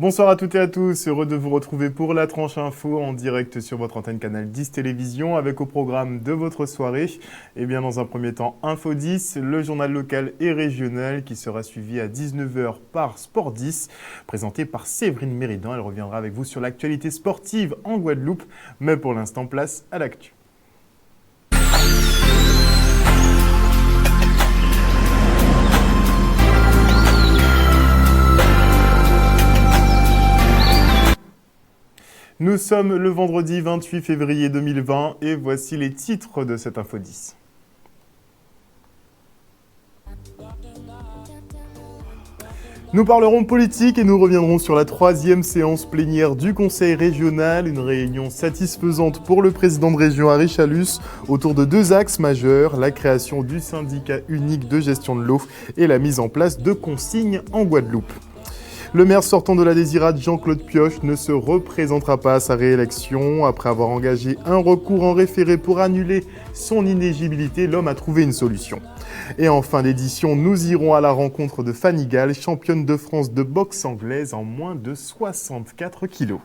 Bonsoir à toutes et à tous, heureux de vous retrouver pour la tranche info en direct sur votre antenne Canal 10 Télévision avec au programme de votre soirée, et bien dans un premier temps Info 10, le journal local et régional qui sera suivi à 19h par Sport 10, présenté par Séverine Méridan. Elle reviendra avec vous sur l'actualité sportive en Guadeloupe, mais pour l'instant place à l'actu. Nous sommes le vendredi 28 février 2020 et voici les titres de cette Info 10. Nous parlerons politique et nous reviendrons sur la troisième séance plénière du Conseil régional, une réunion satisfaisante pour le président de région Harry Chalus autour de deux axes majeurs, la création du syndicat unique de gestion de l'eau et la mise en place de consignes en Guadeloupe. Le maire sortant de la Désirade, Jean-Claude Pioche, ne se représentera pas à sa réélection. Après avoir engagé un recours en référé pour annuler son inéligibilité, l'homme a trouvé une solution. Et en fin d'édition, nous irons à la rencontre de Fanny Gall, championne de France de boxe anglaise en moins de 64 kilos.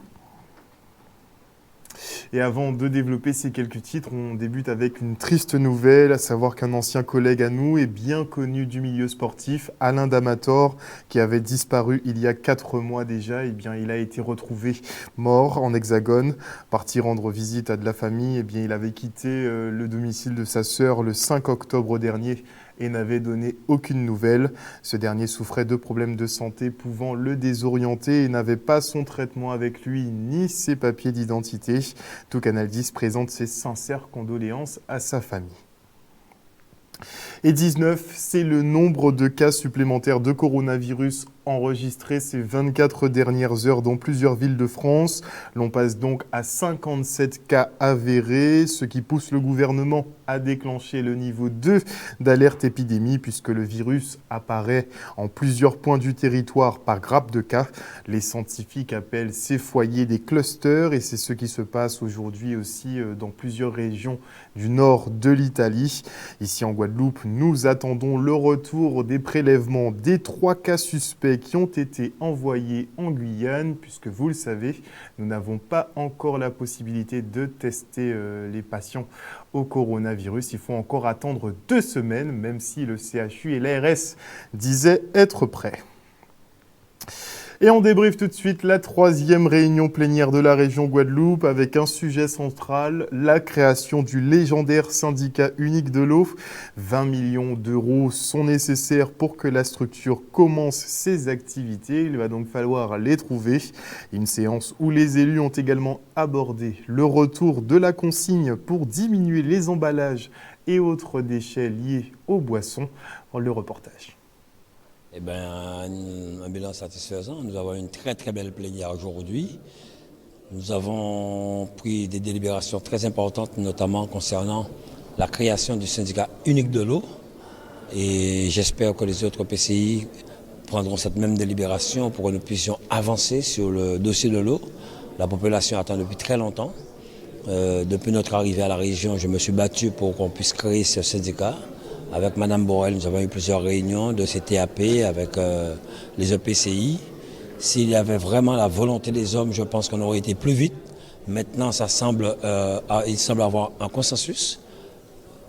Et avant de développer ces quelques titres, on débute avec une triste nouvelle, à savoir qu'un ancien collègue à nous et bien connu du milieu sportif, Alain Damator, qui avait disparu il y a 4 mois déjà, eh bien, il a été retrouvé mort en Hexagone. Parti rendre visite à de la famille, eh bien, il avait quitté le domicile de sa sœur le 5 octobre dernier et n'avait donné aucune nouvelle. Ce dernier souffrait de problèmes de santé pouvant le désorienter et n'avait pas son traitement avec lui ni ses papiers d'identité. Tout Canal 10 présente ses sincères condoléances à sa famille. Et 19, c'est le nombre de cas supplémentaires de coronavirus enregistrés ces 24 dernières heures dans plusieurs villes de France. L'on passe donc à 57 cas avérés, ce qui pousse le gouvernement à déclencher le niveau 2 d'alerte épidémie puisque le virus apparaît en plusieurs points du territoire par grappe de cas. Les scientifiques appellent ces foyers des clusters et c'est ce qui se passe aujourd'hui aussi dans plusieurs régions du nord de l'Italie. Ici en Guadeloupe, nous attendons le retour des prélèvements des 3 cas suspects qui ont été envoyés en Guyane, puisque vous le savez, nous n'avons pas encore la possibilité de tester les patients au coronavirus. Il faut encore attendre 2 semaines, même si le CHU et l'ARS disaient être prêts. Et on débriefe tout de suite la 3e réunion plénière de la région Guadeloupe avec un sujet central, la création du légendaire syndicat unique de l'eau. 20 millions d'euros sont nécessaires pour que la structure commence ses activités. Il va donc falloir les trouver. Une séance où les élus ont également abordé le retour de la consigne pour diminuer les emballages et autres déchets liés aux boissons. Le reportage. Eh bien, un bilan satisfaisant. Nous avons une très très belle plénière aujourd'hui. Nous avons pris des délibérations très importantes, notamment concernant la création du syndicat unique de l'eau. Et j'espère que les autres PCI prendront cette même délibération pour que nous puissions avancer sur le dossier de l'eau. La population attend depuis très longtemps. Depuis notre arrivée à la région, je me suis battu pour qu'on puisse créer ce syndicat. Avec Mme Borel, nous avons eu plusieurs réunions de CTAP avec les EPCI. S'il y avait vraiment la volonté des hommes, je pense qu'on aurait été plus vite. Maintenant, il semble avoir un consensus.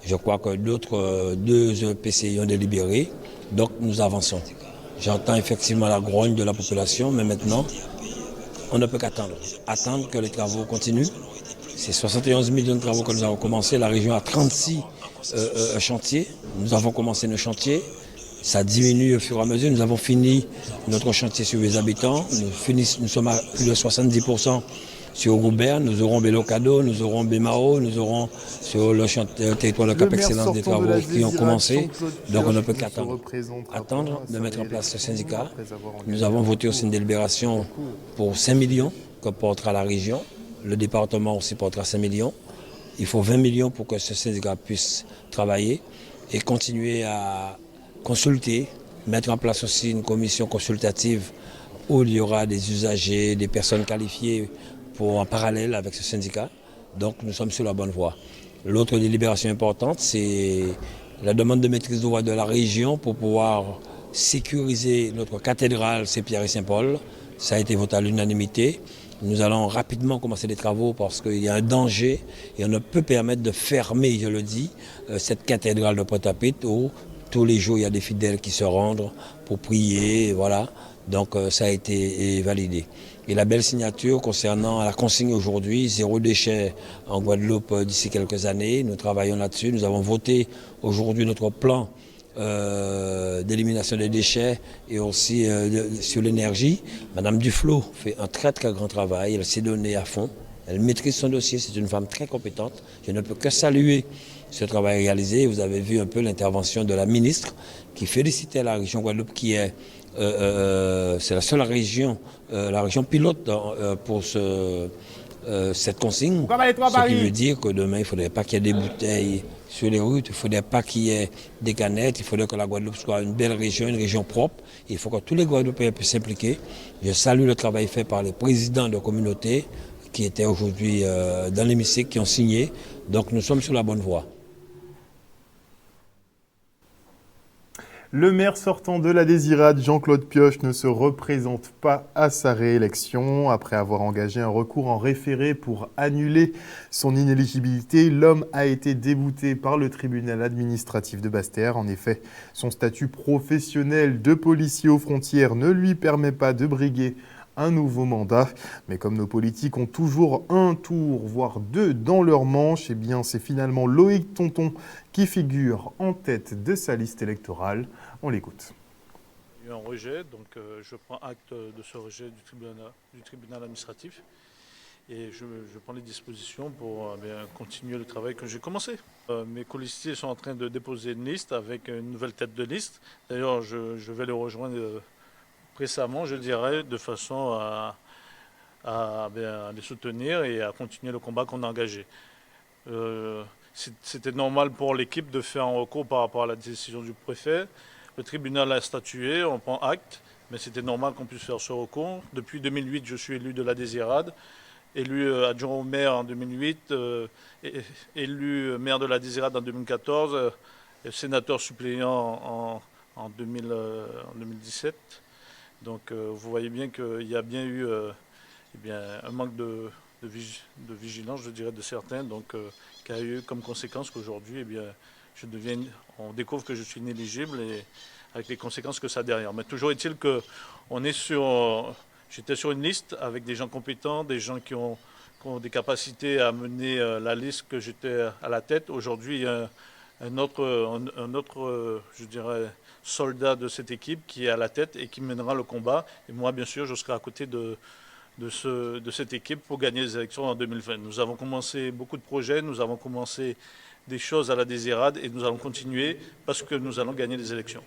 Je crois que d'autres 2 EPCI ont délibéré, donc nous avançons. J'entends effectivement la grogne de la population, mais maintenant, on ne peut qu'attendre. Attendre que les travaux continuent. C'est 71 millions de travaux que nous avons commencé. La région a 36 chantiers. Nous avons commencé nos chantiers. Ça diminue au fur et à mesure. Nous avons fini notre chantier sur les habitants. Nous sommes à plus de 70% sur Goubert. Nous aurons Bélocado, nous aurons Bémao, nous aurons sur le territoire de Cap Excellence des travaux qui ont commencé. Donc on ne peut qu'attendre. Attendre de mettre en place ce syndicat. Nous avons voté aussi une délibération pour 5 millions que portera la région. Le département aussi portera 5 millions. Il faut 20 millions pour que ce syndicat puisse travailler et continuer à consulter, mettre en place aussi une commission consultative où il y aura des usagers, des personnes qualifiées en parallèle avec ce syndicat. Donc nous sommes sur la bonne voie. L'autre délibération importante, c'est la demande de maîtrise d'ouvrage de la région pour pouvoir sécuriser notre cathédrale Saint-Pierre et Saint-Paul. Ça a été voté à l'unanimité. Nous allons rapidement commencer les travaux parce qu'il y a un danger et on ne peut permettre de fermer, je le dis, cette cathédrale de Pointe-à-Pitre où tous les jours il y a des fidèles qui se rendent pour prier, voilà. Donc ça a été validé. Et la belle signature concernant la consigne aujourd'hui, zéro déchet en Guadeloupe d'ici quelques années. Nous travaillons là-dessus. Nous avons voté aujourd'hui notre plan d'élimination des déchets et aussi sur l'énergie. Madame Duflot fait un très très grand travail, elle s'est donnée à fond, elle maîtrise son dossier, c'est une femme très compétente. Je ne peux que saluer ce travail réalisé. Vous avez vu un peu l'intervention de la ministre qui félicitait la région Guadeloupe qui est c'est la seule région, la région pilote pour cette consigne. Ce qui veut dire que demain, il ne faudrait pas qu'il y ait des bouteilles sur les routes, il ne faudrait pas qu'il y ait des canettes, il faudrait que la Guadeloupe soit une belle région, une région propre. Il faut que tous les Guadeloupéens puissent s'impliquer. Je salue le travail fait par les présidents de communautés qui étaient aujourd'hui dans l'hémicycle, qui ont signé. Donc nous sommes sur la bonne voie. Le maire sortant de la Désirade, Jean-Claude Pioche, ne se représente pas à sa réélection. Après avoir engagé un recours en référé pour annuler son inéligibilité, l'homme a été débouté par le tribunal administratif de Basse-Terre. En effet, son statut professionnel de policier aux frontières ne lui permet pas de briguer un nouveau mandat. Mais comme nos politiques ont toujours un tour, voire deux dans leur manche, eh bien c'est finalement Loïc Tonton qui figure en tête de sa liste électorale. On l'écoute. Il y a eu un rejet, donc je prends acte de ce rejet du tribunal administratif et je prends les dispositions pour continuer le travail que j'ai commencé. Mes colistiers sont en train de déposer une liste avec une nouvelle tête de liste. D'ailleurs, je vais les rejoindre récemment, je dirais, de façon à les soutenir et à continuer le combat qu'on a engagé. C'était normal pour l'équipe de faire un recours par rapport à la décision du préfet. Le tribunal a statué, on prend acte, mais c'était normal qu'on puisse faire ce recours. Depuis 2008, je suis élu de la Désirade, élu adjoint au maire en 2008, élu maire de la Désirade en 2014, sénateur suppléant en 2017. Donc vous voyez bien qu'il y a bien eu un manque de vigilance, je dirais, de certains, donc qui a eu comme conséquence qu'aujourd'hui, on découvre que je suis inéligible et avec les conséquences que ça a derrière. Mais toujours est-il que j'étais sur une liste avec des gens compétents, des gens qui ont des capacités à mener la liste que j'étais à la tête. Aujourd'hui, il y a un autre, je dirais, soldat de cette équipe qui est à la tête et qui mènera le combat. Et moi, bien sûr, je serai à côté de cette équipe pour gagner les élections en 2020. Nous avons commencé beaucoup de projets, nous avons commencé des choses à la Désirade et nous allons continuer parce que nous allons gagner les élections.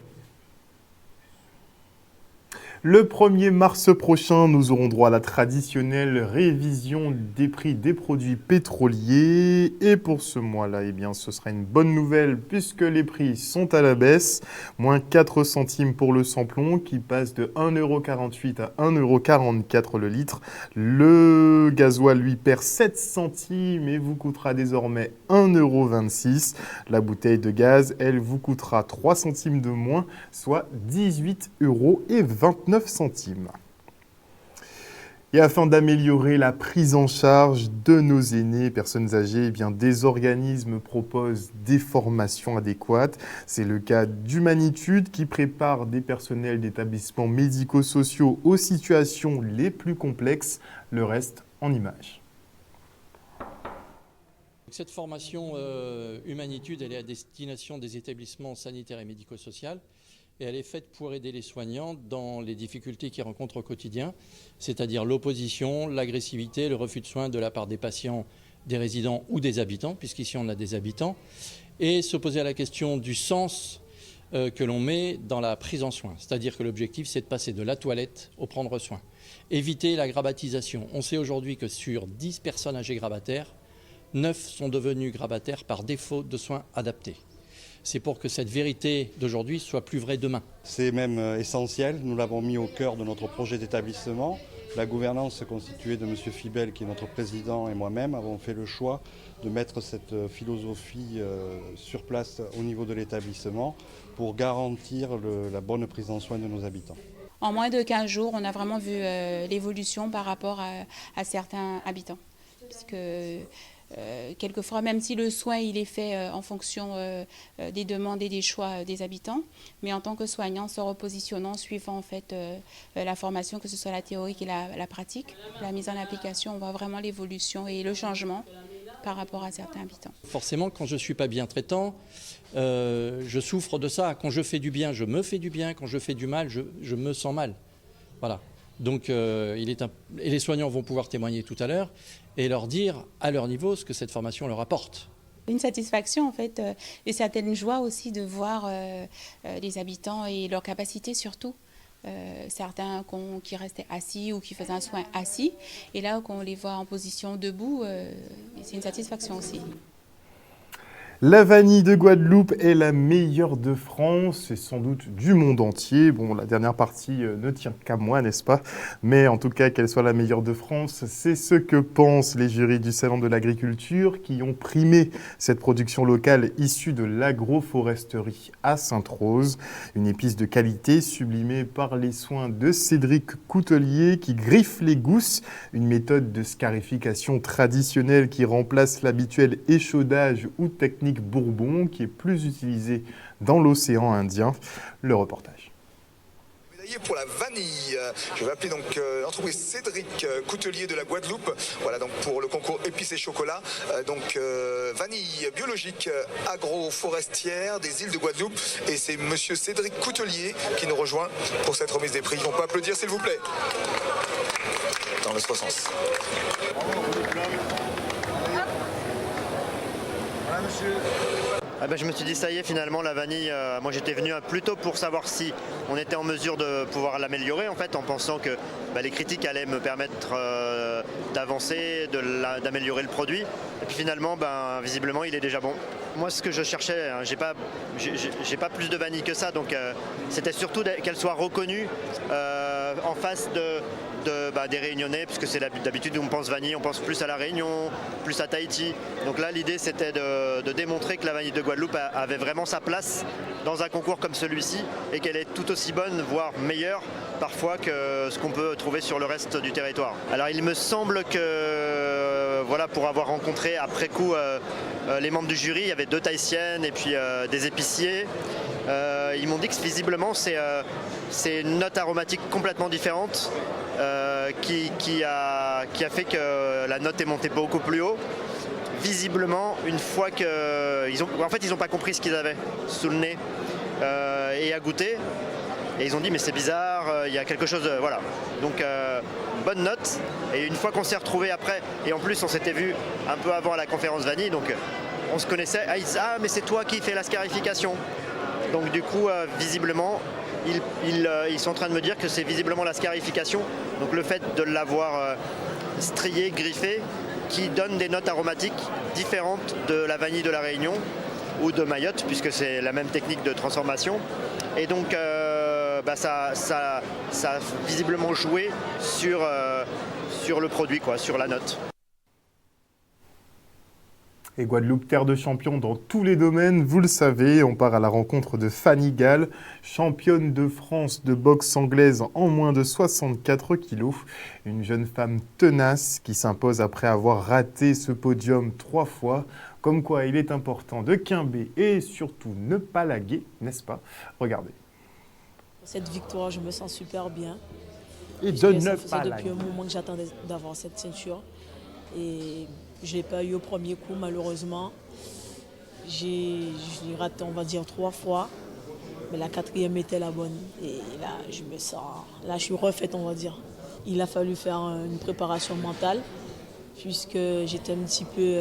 Le 1er mars prochain, nous aurons droit à la traditionnelle révision des prix des produits pétroliers. Et pour ce mois-là, eh bien, ce sera une bonne nouvelle puisque les prix sont à la baisse. Moins 4 centimes pour le samplon qui passe de 1,48 € à 1,44 € le litre. Le gasoil, lui, perd 7 centimes et vous coûtera désormais 1,26 €. La bouteille de gaz, elle, vous coûtera 3 centimes de moins, soit 18,29 €. Et afin d'améliorer la prise en charge de nos aînés, personnes âgées, eh bien, des organismes proposent des formations adéquates. C'est le cas d'Humanitude qui prépare des personnels d'établissements médico-sociaux aux situations les plus complexes. Le reste en images. Cette formation Humanitude, elle est à destination des établissements sanitaires et médico-sociaux. Et elle est faite pour aider les soignants dans les difficultés qu'ils rencontrent au quotidien, c'est-à-dire l'opposition, l'agressivité, le refus de soins de la part des patients, des résidents ou des habitants, puisqu'ici on a des habitants, et se poser à la question du sens que l'on met dans la prise en soin. C'est-à-dire que l'objectif, c'est de passer de la toilette au prendre soin. Éviter la grabbatisation. On sait aujourd'hui que sur 10 personnes âgées grabataires, 9 sont devenues grabataires par défaut de soins adaptés. C'est pour que cette vérité d'aujourd'hui soit plus vraie demain. C'est même essentiel, nous l'avons mis au cœur de notre projet d'établissement. La gouvernance constituée de M. Fibel, qui est notre président, et moi-même avons fait le choix de mettre cette philosophie sur place au niveau de l'établissement pour garantir la bonne prise en soin de nos habitants. En moins de 15 jours, on a vraiment vu l'évolution par rapport à certains habitants. Puisque quelquefois, même si le soin il est fait en fonction des demandes et des choix des habitants, mais en tant que soignant, se repositionnant, suivant en fait la formation, que ce soit la théorique et la pratique, la mise en application, on voit vraiment l'évolution et le changement par rapport à certains habitants. Forcément, quand je ne suis pas bien traitant, je souffre de ça. Quand je fais du bien, je me fais du bien. Quand je fais du mal, je me sens mal. Voilà. Donc, et les soignants vont pouvoir témoigner tout à l'heure et leur dire à leur niveau ce que cette formation leur apporte. Une satisfaction en fait et certaines joies aussi de voir les habitants et leurs capacités surtout. Certains qui restaient assis ou qui faisaient un soin assis et là qu'on les voit en position debout, c'est une satisfaction aussi. La vanille de Guadeloupe est la meilleure de France et sans doute du monde entier. Bon, la dernière partie ne tient qu'à moi, n'est-ce pas? Mais en tout cas, qu'elle soit la meilleure de France, c'est ce que pensent les jurys du Salon de l'Agriculture qui ont primé cette production locale issue de l'agroforesterie à Sainte-Rose. Une épice de qualité sublimée par les soins de Cédric Coutelier qui griffe les gousses. Une méthode de scarification traditionnelle qui remplace l'habituel échaudage ou technique Bourbon qui est plus utilisé dans l'océan Indien. Le reportage. Médaillé pour la vanille. Je vais appeler donc l'entreprise Cédric Coutelier de la Guadeloupe. Voilà donc pour le concours épices et chocolat. Donc vanille biologique agroforestière des îles de Guadeloupe. Et c'est monsieur Cédric Coutelier qui nous rejoint pour cette remise des prix. On peut applaudir s'il vous plaît. Dans l'autre sens. Ah ben, je me suis dit ça y est, finalement la vanille, moi j'étais venu plutôt pour savoir si on était en mesure de pouvoir l'améliorer en fait, en pensant que les critiques allaient me permettre d'avancer, d'améliorer le produit. Et puis finalement, visiblement il est déjà bon. Moi ce que je cherchais, hein, j'ai pas plus de vanille que ça, donc c'était surtout qu'elle soit reconnue en face des Réunionnais, puisque c'est d'habitude où on pense vanille, on pense plus à la Réunion, plus à Tahiti. Donc là l'idée c'était de démontrer que la vanille de Guadeloupe avait vraiment sa place dans un concours comme celui-ci et qu'elle est tout aussi bonne, voire meilleure parfois que ce qu'on peut trouver sur le reste du territoire. Alors il me semble que, voilà, pour avoir rencontré après coup les membres du jury, il y avait 2 Tahitiennes et puis des épiciers. Ils m'ont dit que visiblement c'est une note aromatique complètement différente qui a fait que la note est montée beaucoup plus haut. Visiblement, une fois qu'ils n'ont pas compris ce qu'ils avaient sous le nez et à goûter. Et ils ont dit mais c'est bizarre, il y a quelque chose, voilà. Donc bonne note. Et une fois qu'on s'est retrouvés après, et en plus on s'était vu un peu avant à la conférence vanille, donc on se connaissait. Ils disaient mais c'est toi qui fais la scarification. Donc du coup, visiblement, ils sont en train de me dire que c'est visiblement la scarification. Donc le fait de l'avoir strié, griffé, qui donne des notes aromatiques différentes de la vanille de la Réunion ou de Mayotte, puisque c'est la même technique de transformation. Et donc ça a visiblement joué sur le produit, quoi, sur la note. Et Guadeloupe, terre de champions dans tous les domaines, vous le savez, on part à la rencontre de Fanny Gall, championne de France de boxe anglaise en moins de 64 kilos. Une jeune femme tenace qui s'impose après avoir raté ce podium 3 fois. Comme quoi il est important de quimber et surtout ne pas laguer, n'est-ce pas? Regardez. Cette victoire, je me sens super bien. Et de ne pas laguer. Depuis un moment que j'attendais d'avoir cette ceinture. Et je ne l'ai pas eu au premier coup, malheureusement. Je l'ai raté, on va dire, 3 fois. Mais la 4e était la bonne. Et là, je suis refaite, on va dire. Il a fallu faire une préparation mentale, puisque j'étais un petit peu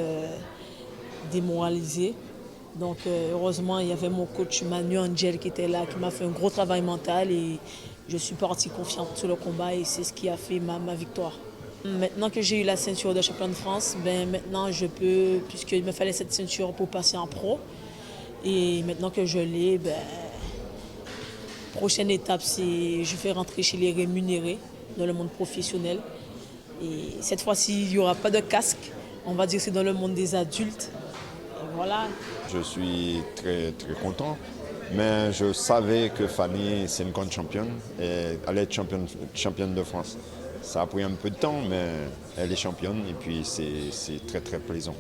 démoralisée. Donc, heureusement, il y avait mon coach Manu Angel qui était là, qui m'a fait un gros travail mental. Et je suis partie confiante sur le combat et c'est ce qui a fait ma victoire. Maintenant que j'ai eu la ceinture de champion de France, maintenant je peux, puisqu'il me fallait cette ceinture pour passer en pro. Et maintenant que je l'ai, prochaine étape, c'est je vais rentrer chez les rémunérés dans le monde professionnel. Et cette fois-ci, il n'y aura pas de casque. On va dire que c'est dans le monde des adultes. Et voilà. Je suis très très content Mais je savais que Fanny, c'est une grande championne et elle est championne de France. Ça a pris un peu de temps, mais elle est championne et puis c'est très très plaisant.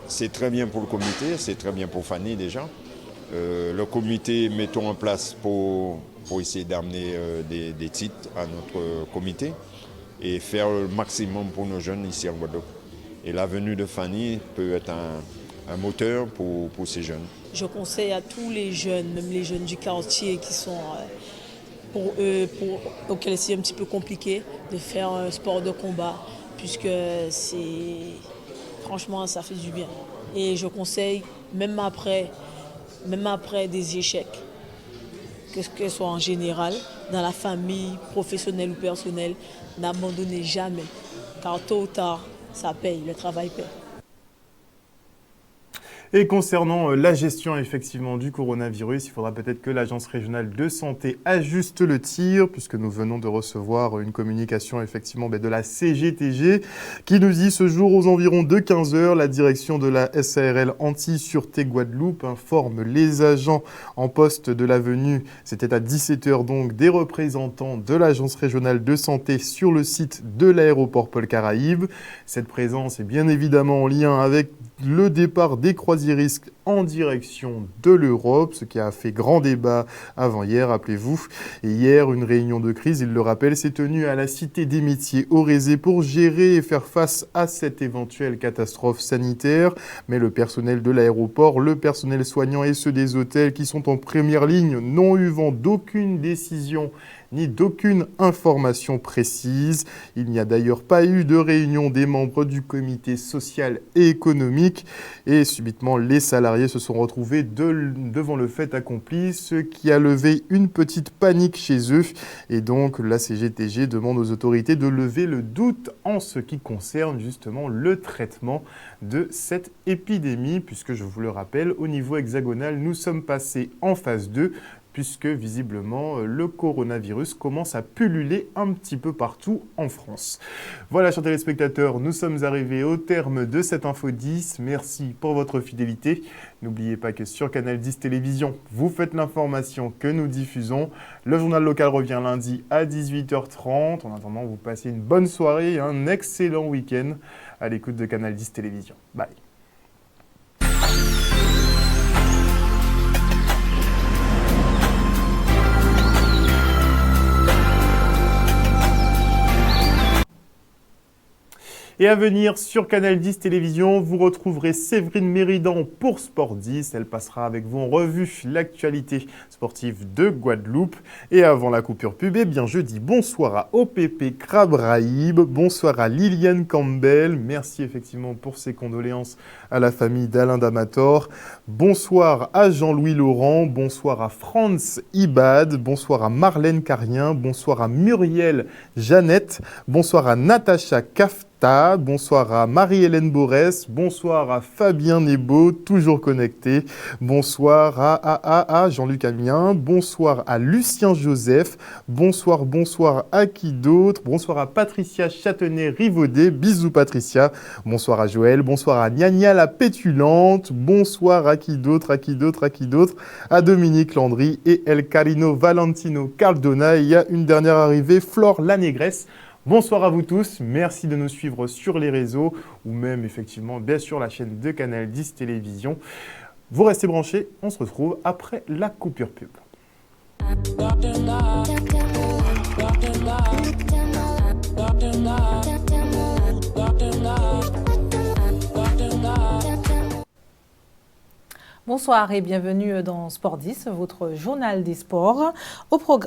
C'est très bien pour le comité, c'est très bien pour Fanny déjà. Le comité mettons en place pour essayer d'amener des titres à notre comité et faire le maximum pour nos jeunes ici en Guadeloupe. Et la venue de Fanny peut être un moteur pour ces jeunes. Je conseille à tous les jeunes, même les jeunes du quartier qui sont auxquels c'est un petit peu compliqué de faire un sport de combat, puisque franchement ça fait du bien. Et je conseille, même après des échecs, que ce soit en général, dans la famille, professionnelle ou personnelle, n'abandonnez jamais, car tôt ou tard, ça paye, le travail paye. Et concernant la gestion effectivement du coronavirus, il faudra peut-être que l'Agence régionale de santé ajuste le tir, puisque nous venons de recevoir une communication effectivement de la CGTG qui nous dit ce jour aux environs de 15 h, la direction de la SARL Anti-Sûreté Guadeloupe informe les agents en poste de l'avenue, c'était à 17 h donc, des représentants de l'Agence régionale de santé sur le site de l'aéroport Paul Caraïbes. Cette présence est bien évidemment en lien avec le départ des croisiéristes en direction de l'Europe, ce qui a fait grand débat avant hier, rappelez-vous. Et hier, une réunion de crise, il le rappelle, s'est tenue à la Cité des Métiers au Rézé pour gérer et faire face à cette éventuelle catastrophe sanitaire. Mais le personnel de l'aéroport, le personnel soignant et ceux des hôtels qui sont en première ligne n'ont eu vent d'aucune décision ni d'aucune information précise. Il n'y a d'ailleurs pas eu de réunion des membres du comité social et économique et subitement les salariés se sont retrouvés devant le fait accompli, ce qui a levé une petite panique chez eux et donc la CGTG demande aux autorités de lever le doute en ce qui concerne justement le traitement de cette épidémie puisque je vous le rappelle, au niveau hexagonal, nous sommes passés en phase 2 puisque visiblement le coronavirus commence à pulluler un petit peu partout en France. Voilà, chers téléspectateurs, nous sommes arrivés au terme de cette Info 10. Merci pour votre fidélité. N'oubliez pas que sur Canal 10 Télévision, vous faites l'information que nous diffusons. Le journal local revient lundi à 18 h 30. En attendant, vous passez une bonne soirée et un excellent week-end à l'écoute de Canal 10 Télévision. Bye. Et à venir sur Canal 10 Télévision, vous retrouverez Séverine Méridan pour Sport 10. Elle passera avec vous en revue l'actualité sportive de Guadeloupe. Et avant la coupure pub, eh bien je dis bonsoir à OPP Krabraïb, bonsoir à Liliane Campbell. Merci effectivement pour ses condoléances à la famille d'Alain Damator. Bonsoir à Jean-Louis Laurent, bonsoir à Franz Ibad, bonsoir à Marlène Carien, bonsoir à Muriel Jeannette, bonsoir à Natacha Kafta. Bonsoir à Marie-Hélène Borès, bonsoir à Fabien Nebo, toujours connecté, bonsoir à Jean-Luc Amien, bonsoir à Lucien Joseph, bonsoir à qui d'autre, bonsoir à Patricia Châtenay-Rivaudet, bisous Patricia, bonsoir à Joël, bonsoir à Gnagna la pétulante, bonsoir à qui d'autre, à Dominique Landry et El Carino Valentino Cardona. Il y a une dernière arrivée, Flore la Négresse. Bonsoir à vous tous, merci de nous suivre sur les réseaux ou même effectivement bien sûr la chaîne de Canal 10 Télévision. Vous restez branchés, on se retrouve après la coupure pub. Bonsoir et bienvenue dans Sport 10, votre journal des sports.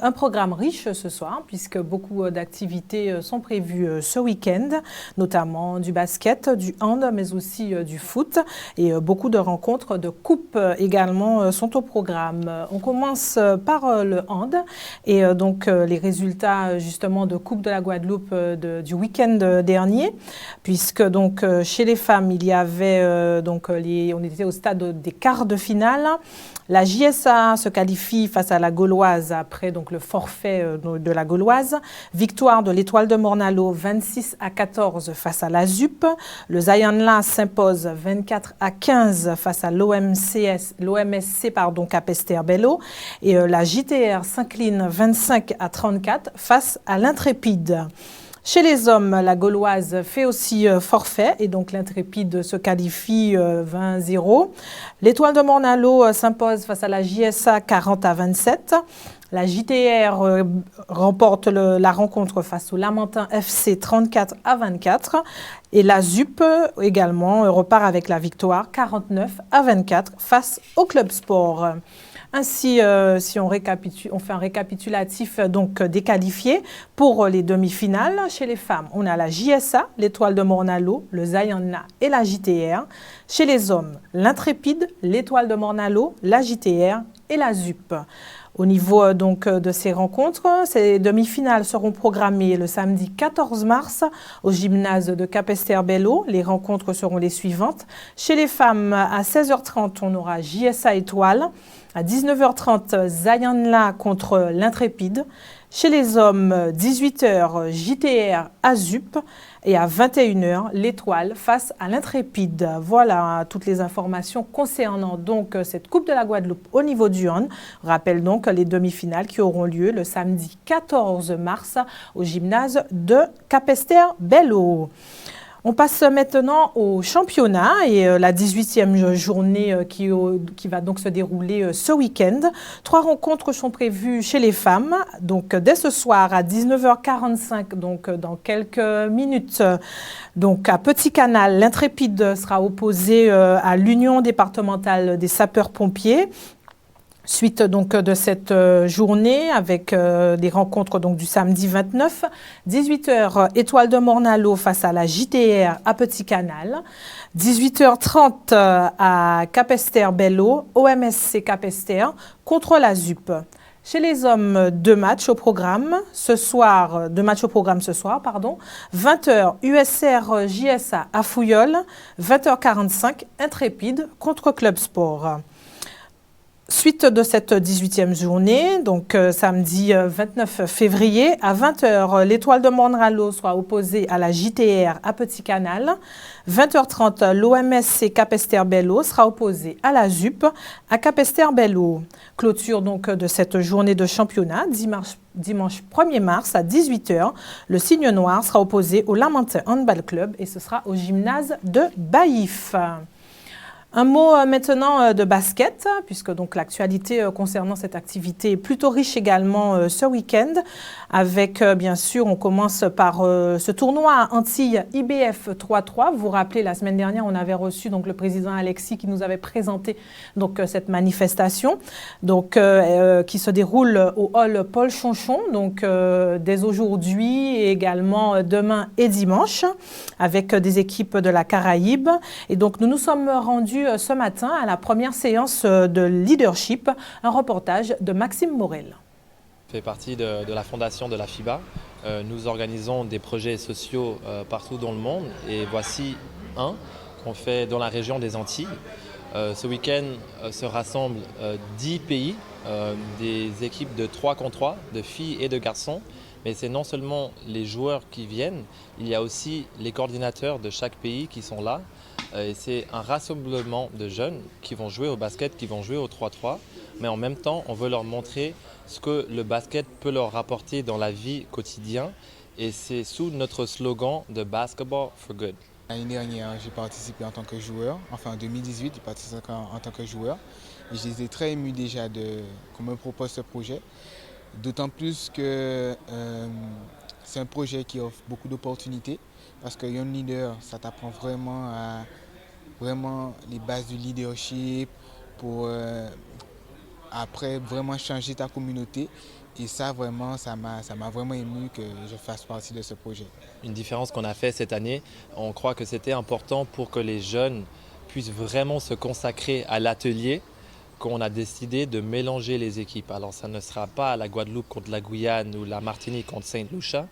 Un programme riche ce soir puisque beaucoup d'activités sont prévues ce week-end, notamment du basket, du hand, mais aussi du foot. Et beaucoup de rencontres de coupe également sont au programme. On commence par le hand et donc les résultats justement de Coupe de la Guadeloupe du week-end dernier, puisque donc chez les femmes, il y avait on était au stade des quarts quart de finale. La JSA se qualifie face à la Gauloise après donc, le forfait de la Gauloise. Victoire de l'Étoile de Morne-à-l'Eau 26-14 face à la ZUP. Le Zayanla s'impose 24-15 face à l'OMSC Capesterre-Belle-Eau. Et la JTR s'incline 25-34 face à l'Intrépide. Chez les hommes, la Gauloise fait aussi forfait et donc l'Intrépide se qualifie 20-0. L'Étoile de Morne-à-l'Eau s'impose face à la JSA 40-27. La JTR remporte la rencontre face au Lamentin FC 34-24. Et la ZUP également repart avec la victoire 49-24 face au Club Sport. Ainsi, si on fait un récapitulatif donc, des qualifiés pour les demi-finales, chez les femmes, on a la JSA, l'Étoile de Morne-à-l'Eau, le Zayanla et la JTR. Chez les hommes, l'Intrépide, l'Étoile de Morne-à-l'Eau, la JTR et la ZUP. Au niveau donc, de ces rencontres, ces demi-finales seront programmées le samedi 14 mars au gymnase de Capesterre-Belle-Eau. Les rencontres seront les suivantes. Chez les femmes, à 16h30, on aura JSA Étoile. À 19h30, Zayanla contre l'Intrépide. Chez les hommes, 18h, JTR à ZUP. Et à 21h, l'Étoile face à l'Intrépide. Voilà toutes les informations concernant donc cette Coupe de la Guadeloupe au niveau du hand. Je rappelle donc les demi-finales qui auront lieu le samedi 14 mars au gymnase de Capesterre-Belle-Eau. On passe maintenant au championnat et la 18e journée qui va donc se dérouler ce week-end. 3 rencontres sont prévues chez les femmes. Donc dès ce soir à 19h45, donc dans quelques minutes, donc à Petit Canal, l'Intrépide sera opposé à l'Union départementale des sapeurs-pompiers. Suite donc de cette journée avec des rencontres donc du samedi 29, 18h, Étoile de Morne-à-l'Eau face à la JTR à Petit Canal, 18h30 à Capesterre-Belle-Eau, OMSC Capesterre contre la ZUP. Chez les hommes, 2 matchs au programme ce soir, 20h USR JSA à Fouilleul, 20h45 Intrépide contre Club Sport. Suite de cette 18e journée, donc samedi 29 février, à 20h, l'Étoile de Morne-à-l'Eau sera opposée à la JTR à Petit Canal. 20h30, l'OMSC Capesterre-Belle-Eau sera opposée à la ZUP à Capesterre-Belle-Eau. Clôture donc de cette journée de championnat, dimanche 1er mars à 18h. Le Cygne Noir sera opposé au Lamentin Handball Club et ce sera au gymnase de Baïf. Un mot maintenant de basket, puisque donc l'actualité concernant cette activité est plutôt riche également ce week-end. Avec, bien sûr, on commence par ce tournoi à Antilles IBF 3-3. Vous vous rappelez, la semaine dernière, on avait reçu donc, le président Alexis qui nous avait présenté donc, cette manifestation donc, qui se déroule au hall Paul Chonchon, donc dès aujourd'hui et également demain et dimanche, avec des équipes de la Caraïbe. Et donc, nous nous sommes rendus ce matin à la première séance de leadership, un reportage de Maxime Morel. Je fais partie de la fondation de la FIBA. Nous organisons des projets sociaux partout dans le monde et voici un qu'on fait dans la région des Antilles. Ce week-end se rassemblent 10 pays, des équipes de 3 contre 3, de filles et de garçons. Mais c'est non seulement les joueurs qui viennent, il y a aussi les coordinateurs de chaque pays qui sont là. Et c'est un rassemblement de jeunes qui vont jouer au basket, qui vont jouer au 3-3. Mais en même temps, on veut leur montrer ce que le basket peut leur rapporter dans la vie quotidienne. Et c'est sous notre slogan de Basketball for Good. L'année dernière, j'ai participé en tant que joueur. Enfin, en 2018, j'ai participé en tant que joueur. Et j'étais très ému déjà qu'on me propose ce projet. D'autant plus que c'est un projet qui offre beaucoup d'opportunités. Parce que Young Leader, ça t'apprend vraiment les bases du leadership pour après vraiment changer ta communauté. Et ça, vraiment, ça m'a vraiment ému que je fasse partie de ce projet. Une différence qu'on a fait cette année, on croit que c'était important pour que les jeunes puissent vraiment se consacrer à l'atelier, qu'on a décidé de mélanger les équipes. Alors ça ne sera pas la Guadeloupe contre la Guyane ou la Martinique contre Saint-Lucia.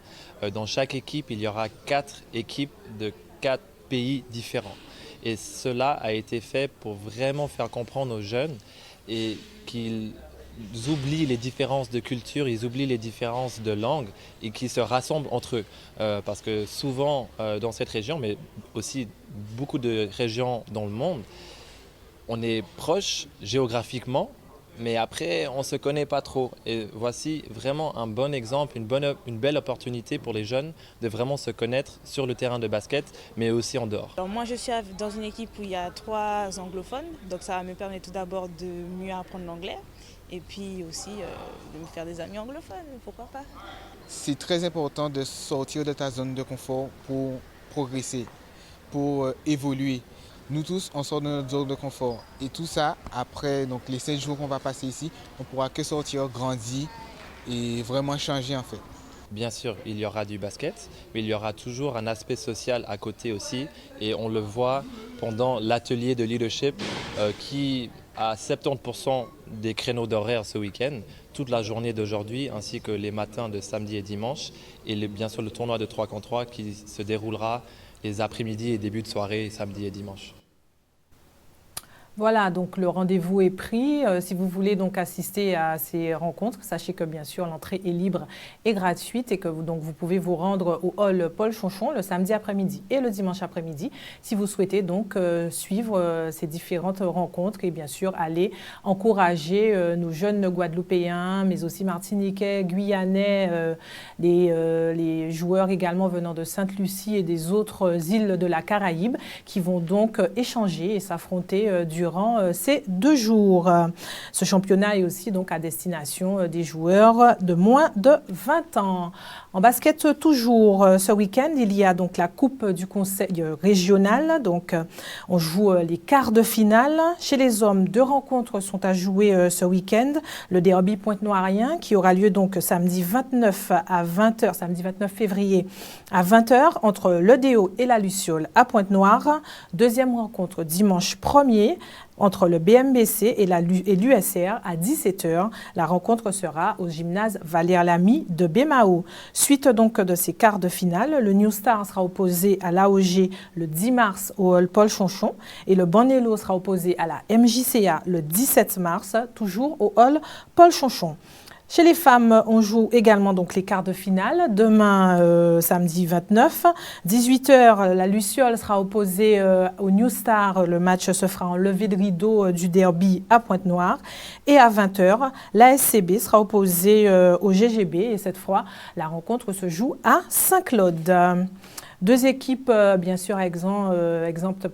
Dans chaque équipe, il y aura 4 équipes de 4 pays différents. Et cela a été fait pour vraiment faire comprendre aux jeunes et qu'ils oublient les différences de culture, ils oublient les différences de langue et qu'ils se rassemblent entre eux. Parce que souvent dans cette région, mais aussi beaucoup de régions dans le monde, on est proche géographiquement, mais après on ne se connaît pas trop. Et voici vraiment un bon exemple, une belle opportunité pour les jeunes de vraiment se connaître sur le terrain de basket, mais aussi en dehors. Alors moi je suis dans une équipe où il y a 3 anglophones, donc ça va me permettre tout d'abord de mieux apprendre l'anglais. Et puis aussi de me faire des amis anglophones, pourquoi pas. C'est très important de sortir de ta zone de confort pour progresser, pour évoluer. Nous tous, on sort de notre zone de confort. Et tout ça, après donc, les 7 jours qu'on va passer ici, on ne pourra que sortir, grandir et vraiment changer en fait. Bien sûr, il y aura du basket, mais il y aura toujours un aspect social à côté aussi. Et on le voit pendant l'atelier de leadership qui a 70% des créneaux d'horaire ce week-end, toute la journée d'aujourd'hui, ainsi que les matins de samedi et dimanche. Et bien sûr le tournoi de 3 contre 3 qui se déroulera les après-midi et début de soirée, samedi et dimanche. Voilà, donc le rendez-vous est pris. Si vous voulez donc assister à ces rencontres, sachez que bien sûr l'entrée est libre et gratuite et que vous pouvez vous rendre au hall Paul Chonchon le samedi après-midi et le dimanche après-midi si vous souhaitez donc suivre ces différentes rencontres et bien sûr aller encourager nos jeunes Guadeloupéens, mais aussi Martiniquais, Guyanais, les joueurs également venant de Sainte-Lucie et des autres îles de la Caraïbe qui vont donc échanger et s'affronter durant ces 2 jours. Ce championnat est aussi donc à destination des joueurs de moins de 20 ans. En basket toujours, ce week-end, il y a donc la Coupe du Conseil régional. Donc, on joue les quarts de finale. Chez les hommes, 2 rencontres sont à jouer ce week-end. Le derby pointe-noirien qui aura lieu donc samedi 29 à 20h, samedi 29 février à 20h entre le Déo et la Luciole à Pointe-Noire. Deuxième rencontre dimanche 1er entre le BMBC et l'USR à 17h. La rencontre sera au gymnase Valère Lamy de Bémao. Suite donc de ces quarts de finale, le New Star sera opposé à l'AOG le 10 mars au hall Paul Chonchon et le Bonello sera opposé à la MJCA le 17 mars, toujours au hall Paul Chonchon. Chez les femmes, on joue également donc les quarts de finale. Demain, samedi 29, 18h, la Luciole sera opposée au New Star. Le match se fera en levée de rideau du derby à Pointe-Noire. Et à 20h, la SCB sera opposée au GGB. Et cette fois, la rencontre se joue à Saint-Claude. 2 équipes, bien sûr, exemptes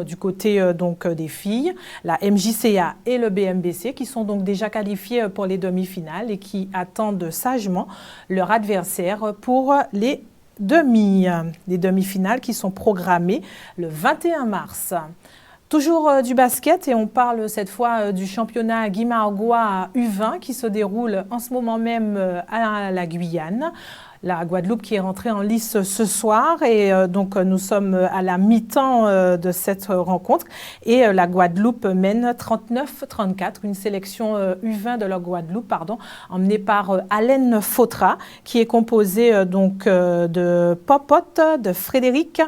du côté donc, des filles, la MJCA et le BMBC, qui sont donc déjà qualifiées pour les demi-finales et qui attendent sagement leur adversaire pour les demi-finales qui sont programmées le 21 mars. Toujours du basket et on parle cette fois du championnat Guimargois U20 qui se déroule en ce moment même à la Guyane. La Guadeloupe qui est rentrée en lice ce soir et donc nous sommes à la mi-temps de cette rencontre et la Guadeloupe mène 39-34, une sélection U20 de la Guadeloupe, emmenée par Alain Fautra qui est composée donc de Popote, de Frédéric,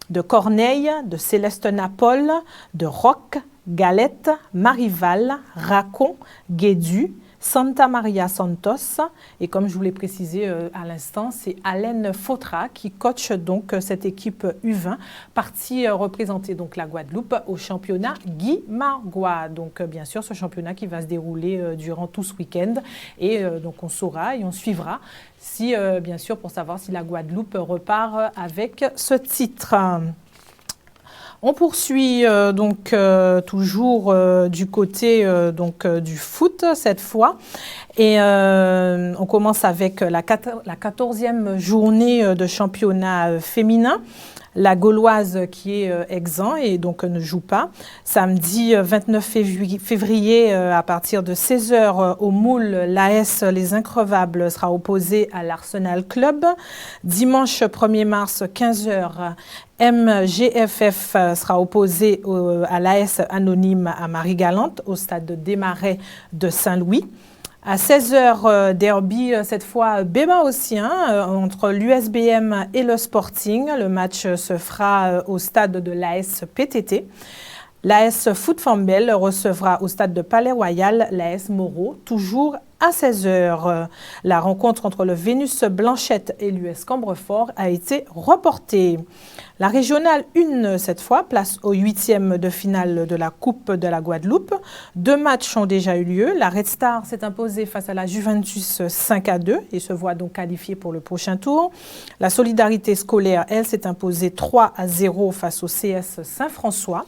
de Corneille, de Céleste Napol, de Roch, Galette, Marival, Racon, Guédu, Santa Maria Santos. Et comme je vous l'ai précisé à l'instant, c'est Alain Fautra qui coach donc cette équipe U20, partie représenter donc la Guadeloupe au championnat Guimargois. Donc bien sûr, ce championnat qui va se dérouler durant tout ce week-end. Et donc on saura et on suivra si, bien sûr, pour savoir si la Guadeloupe repart avec ce titre. On poursuit toujours du côté du foot cette fois et on commence avec la 14e journée de championnat féminin. La Gauloise qui est exempt et donc ne joue pas. Samedi 29 février à partir de 16h au Moule, l'AS Les Increvables sera opposé à l'Arsenal Club. Dimanche 1er mars 15h, MGFF sera opposé à l'AS Anonyme à Marie-Galante au stade de Desmarais de Saint-Louis. À 16h, derby, cette fois bémaossien, entre l'USBM et le Sporting. Le match se fera au stade de l'AS PTT. L'AS Foot Fambel recevra au stade de Palais Royal l'AS Moreau, toujours à 16h. La rencontre entre le Vénus Blanchette et l'US Cambrefort a été reportée. La régionale 1, cette fois, place au 8e de finale de la Coupe de la Guadeloupe. 2 matchs ont déjà eu lieu. La Red Star s'est imposée face à la Juventus 5-2 et se voit donc qualifiée pour le prochain tour. La Solidarité scolaire, elle, s'est imposée 3-0 face au CS Saint-François.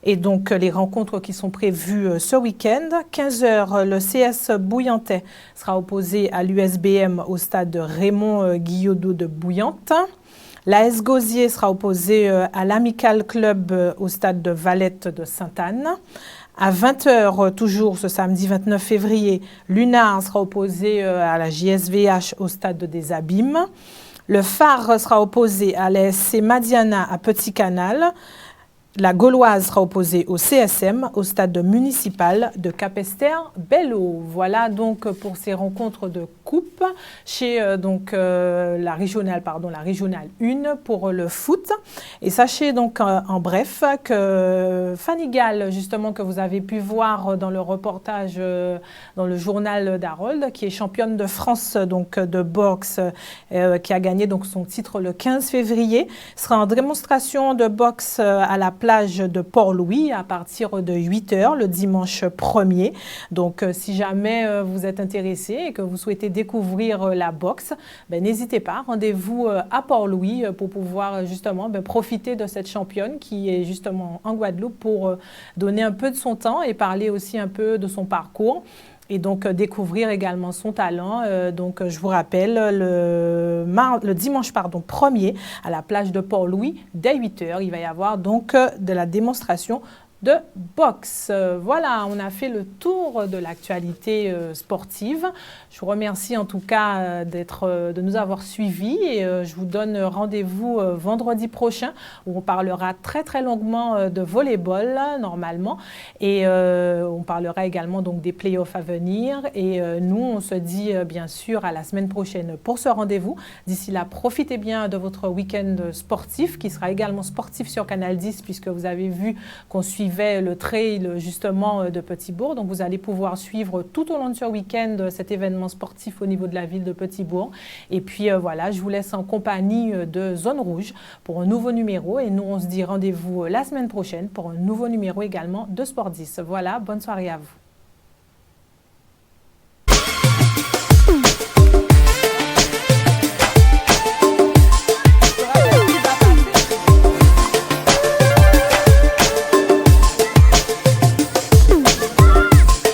Et donc, les rencontres qui sont prévues ce week-end. 15h, le CS Bouillantais sera opposé à l'USBM au stade Raymond Guillaudeau de Bouillante. L'AS Gosier sera opposé à l'Amical Club au stade de Valette de Sainte-Anne. À 20h, toujours ce samedi 29 février, l'UNAR sera opposé à la JSVH au stade des Abîmes. Le Phare sera opposé à l'ASC Madiana à Petit Canal. La Gauloise sera opposée au CSM, au stade municipal de Capesterre-Belle-Eau. Voilà donc pour ces rencontres de coupe chez la régionale 1 pour le foot. Et sachez donc en bref que Fanny Gall, justement, que vous avez pu voir dans le reportage dans le journal d'Harold, qui est championne de France donc, de boxe, qui a gagné donc, son titre le 15 février, sera en démonstration de boxe à la plage de Port-Louis à partir de 8h le dimanche 1er. Donc, si jamais vous êtes intéressé et que vous souhaitez découvrir la boxe, n'hésitez pas, rendez-vous à Port-Louis pour pouvoir justement profiter de cette championne qui est justement en Guadeloupe pour donner un peu de son temps et parler aussi un peu de son parcours. Et donc, découvrir également son talent. Donc, je vous rappelle, le dimanche 1er, à la plage de Port-Louis, dès 8h, il va y avoir donc de la démonstration de boxe. Voilà, on a fait le tour de l'actualité sportive. Je vous remercie en tout cas de nous avoir suivis et je vous donne rendez-vous vendredi prochain où on parlera très longuement de volleyball normalement et on parlera également donc des playoffs à venir et nous on se dit bien sûr à la semaine prochaine pour ce rendez-vous. D'ici là, profitez bien de votre week-end sportif qui sera également sportif sur Canal 10 puisque vous avez vu qu'on suivait le trail justement de Petit-Bourg. Donc vous allez pouvoir suivre tout au long de ce week-end cet événement sportif au niveau de la ville de Petit-Bourg. Et puis voilà, je vous laisse en compagnie de Zone Rouge pour un nouveau numéro. Et nous, on se dit rendez-vous la semaine prochaine pour un nouveau numéro également de Sport 10. Voilà, bonne soirée à vous.